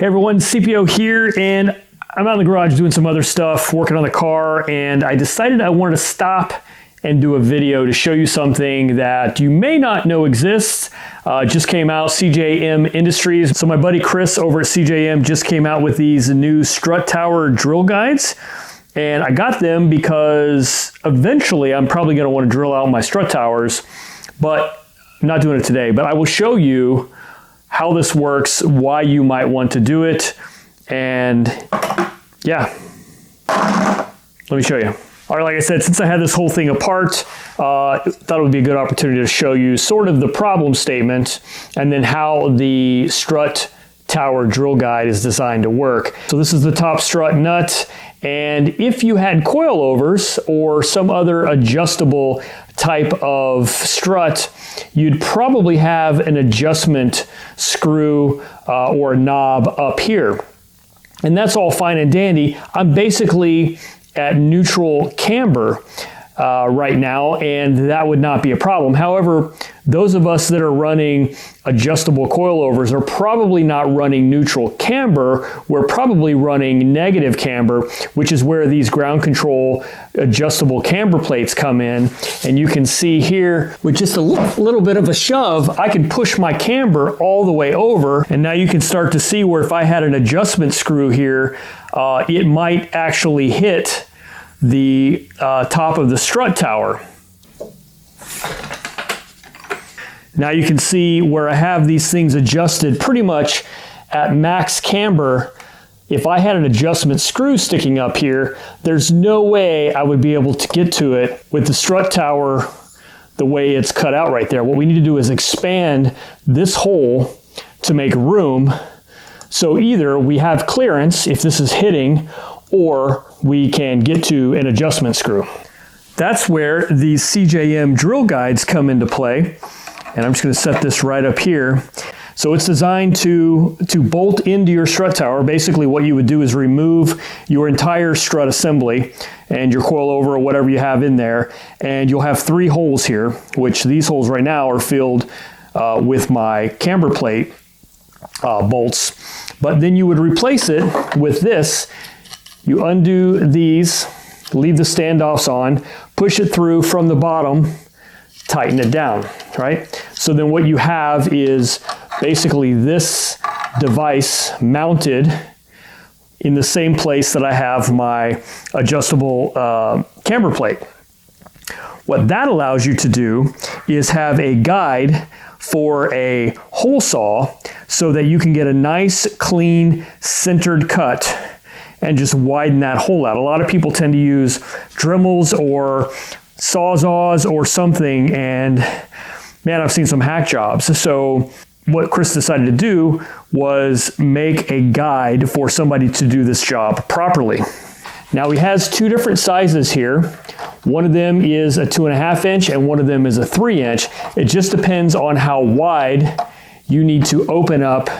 Hey everyone, CPO here, and I'm out in the garage doing some other stuff, working on the car, and I decided I wanted to stop and do a video to show you something that you may not know exists. Just came out, CJM Industries. So my buddy Chris over at CJM just came out with these new Strut Tower drill guides. And I got them because eventually I'm probably going to want to drill out my strut towers, but I'm not doing it today. But I will show you how this works, why you might want to do it, and yeah, let me show you. All right, like I said, since I had this whole thing apart, thought it would be a good opportunity to show you sort of the problem statement and then how the strut tower drill guide is designed to work. So this is the top strut nut, and if you had coilovers or some other adjustable type of strut, you'd probably have an adjustment screw or knob up here. And that's all fine and dandy. I'm basically at neutral camber right now, and that would not be a problem. However, those of us that are running adjustable coilovers are probably not running neutral camber. We're probably running negative camber, which is where these ground control adjustable camber plates come in. And you can see here, with just a little bit of a shove, I can push my camber all the way over. And now you can start to see where if I had an adjustment screw here, it might actually hit the top of the strut tower. Now you can see where I have these things adjusted pretty much at max camber. If I had an adjustment screw sticking up here, there's no way I would be able to get to it with the strut tower the way it's cut out right there. What we need to do is expand this hole to make room. So either we have clearance if this is hitting, or we can get to an adjustment screw. That's where these CJM drill guides come into play. And I'm just going to set this right up here. So it's designed to bolt into your strut tower. Basically what you would do is remove your entire strut assembly and your coilover or whatever you have in there. And you'll have 3 holes here, which these holes right now are filled with my camber plate bolts. But then you would replace it with this. You undo these, leave the standoffs on, push it through from the bottom, tighten it down, right? So then what you have is basically this device mounted in the same place that I have my adjustable camber plate. What that allows you to do is have a guide for a hole saw so that you can get a nice, clean, centered cut and just widen that hole out. A lot of people tend to use Dremels or Sawzalls or something, and man, I've seen some hack jobs. So what Chris decided to do was make a guide for somebody to do this job properly. Now he has 2 different sizes here. One of them is a 2.5 inch and one of them is a 3 inch. It just depends on how wide you need to open up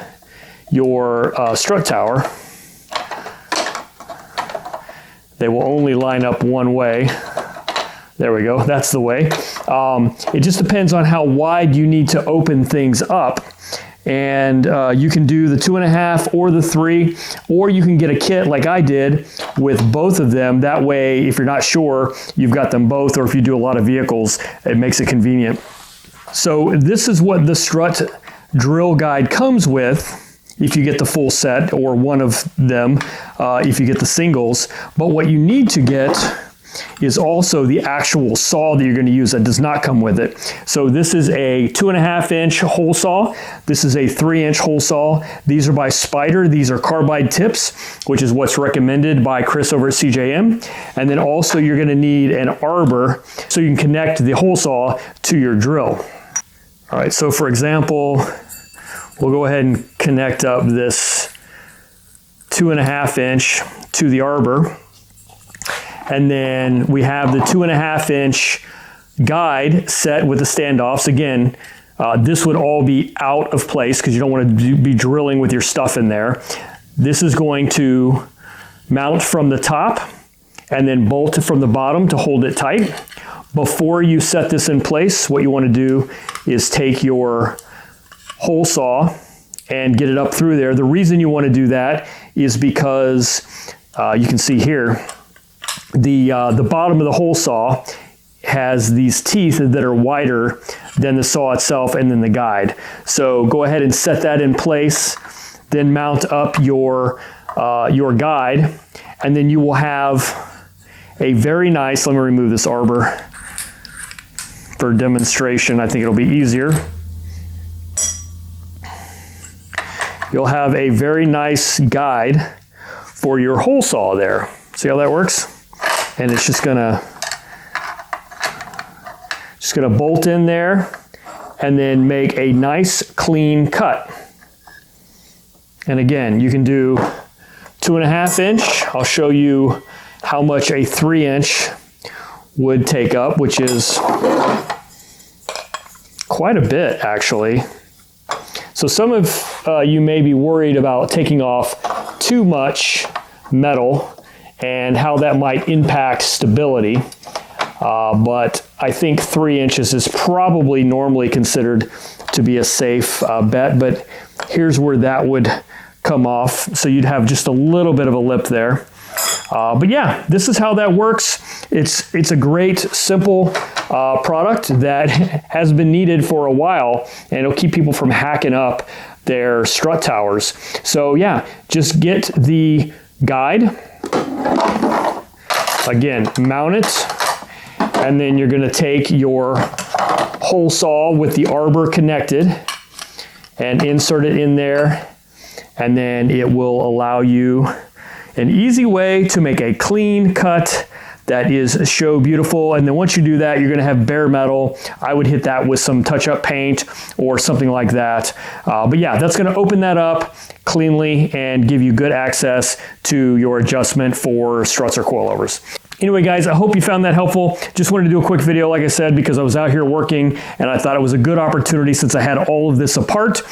your strut tower. They will only line up one way. There we go, that's the way. It just depends on how wide you need to open things up. And you can do the 2.5 or the 3, or you can get a kit like I did with both of them. That way, if you're not sure, you've got them both, or if you do a lot of vehicles, it makes it convenient. So this is what the strut drill guide comes with, if you get the full set, or one of them if you get the singles. But what you need to get is also the actual saw that you're going to use that does not come with it. So this is a 2.5 inch hole saw. This is a 3 inch hole saw. These are by Spider. These are carbide tips, which is what's recommended by Chris over at CJM. And then also you're going to need an arbor so you can connect the hole saw to your drill. All right, so for example, we'll go ahead and connect up this 2.5 inch to the arbor. And then we have the 2.5 inch guide set with the standoffs. Again, this would all be out of place because you don't want to be drilling with your stuff in there. This is going to mount from the top and then bolt from the bottom to hold it tight. Before you set this in place, what you want to do is take your hole saw, and get it up through there. The reason you want to do that is because you can see here, the bottom of the hole saw has these teeth that are wider than the saw itself and then the guide. So go ahead and set that in place, then mount up your guide, and then you will have a very nice, let me remove this arbor for demonstration. I think it'll be easier. You'll have a very nice guide for your hole saw there. See how that works? And it's just gonna bolt in there and then make a nice clean cut. And again, you can do 2.5 inch. I'll show you how much a 3 inch would take up, which is quite a bit actually. So some of you may be worried about taking off too much metal and how that might impact stability. But I think 3 inches is probably normally considered to be a safe bet, but here's where that would come off. So you'd have just a little bit of a lip there. But yeah, this is how that works. It's a great, simple product that has been needed for a while, and it'll keep people from hacking up their strut towers. So yeah, just get the guide. Again, mount it, and then you're going to take your hole saw with the arbor connected and insert it in there, and then it will allow you an easy way to make a clean cut that is show beautiful. And then once you do that, you're going to have bare metal. I would hit that with some touch-up paint or something like that. But yeah, that's going to open that up cleanly and give you good access to your adjustment for struts or coilovers. Anyway, guys, I hope you found that helpful. Just wanted to do a quick video, like I said, because I was out here working and I thought it was a good opportunity since I had all of this apart.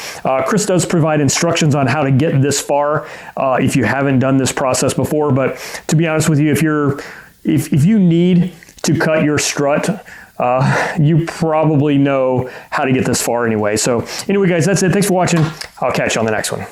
Chris does provide instructions on how to get this far if you haven't done this process before. But to be honest with you, if you need to cut your strut, you probably know how to get this far anyway. So anyway, guys, that's it. Thanks for watching. I'll catch you on the next one.